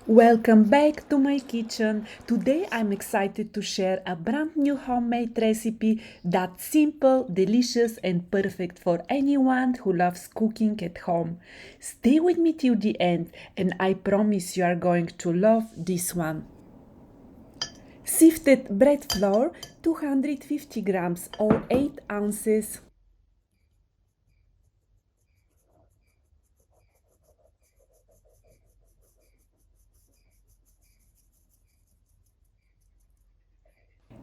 Welcome back to my kitchen. Today I'm excited to share a brand new homemade recipe that's simple, delicious, and perfect for anyone who loves cooking at home. Stay with me till the end, and I promise you are going to love this one. Sifted bread flour, 250 grams or 8 ounces.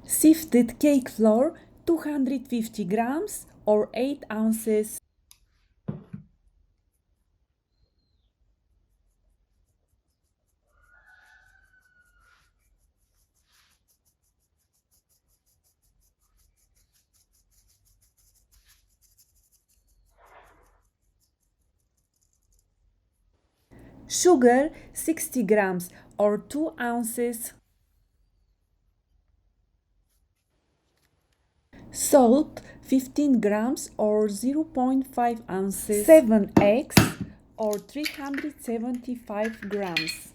Sifted cake flour, 250 grams or 8 ounces. Sugar, 60 grams or 2 ounces. Salt, 15 grams or 0.5 ounces. 7 eggs or 375 grams.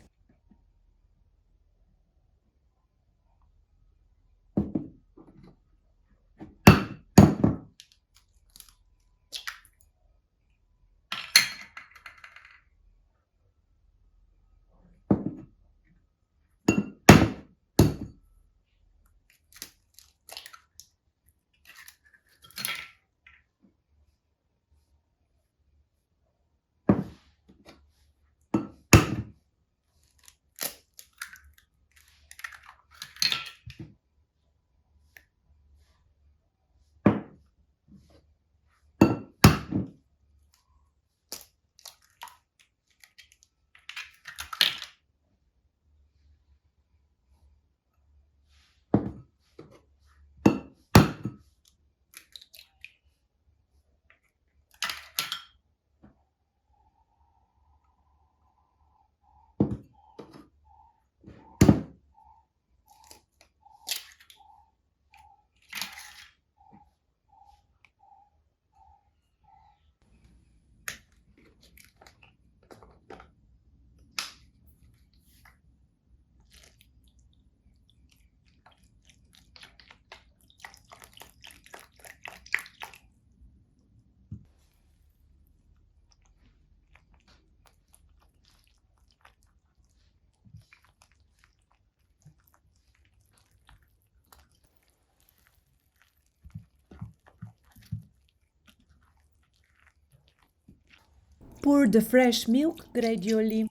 Pour the fresh milk gradually.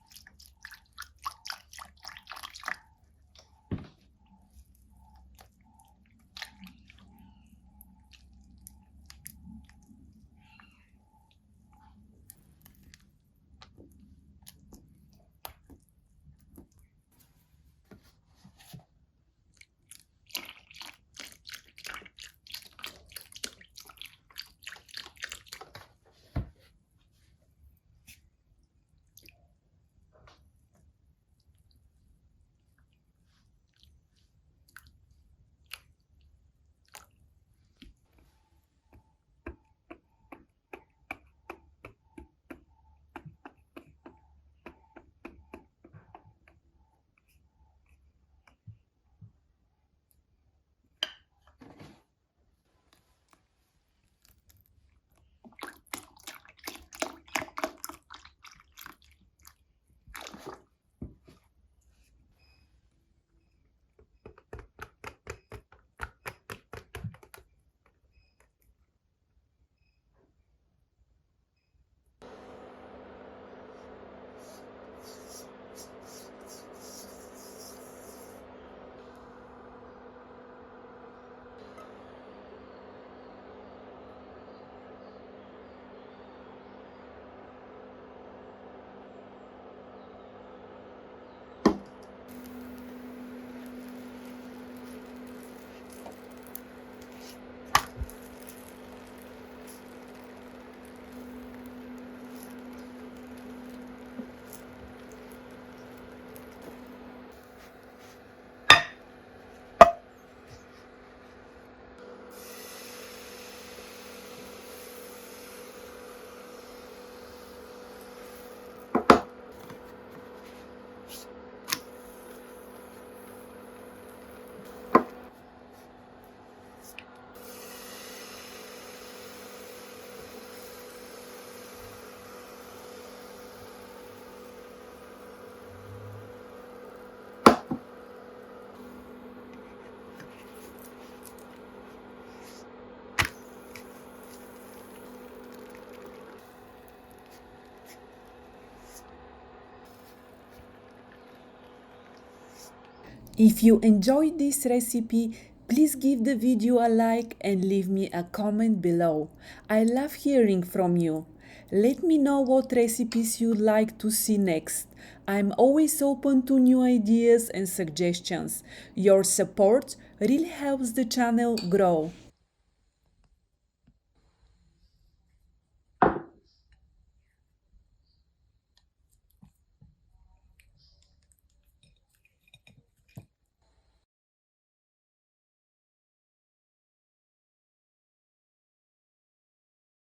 If you enjoyed this recipe, please give the video a like and leave me a comment below. I love hearing from you. Let me know what recipes you'd like to see next. I'm always open to new ideas and suggestions. Your support really helps the channel grow.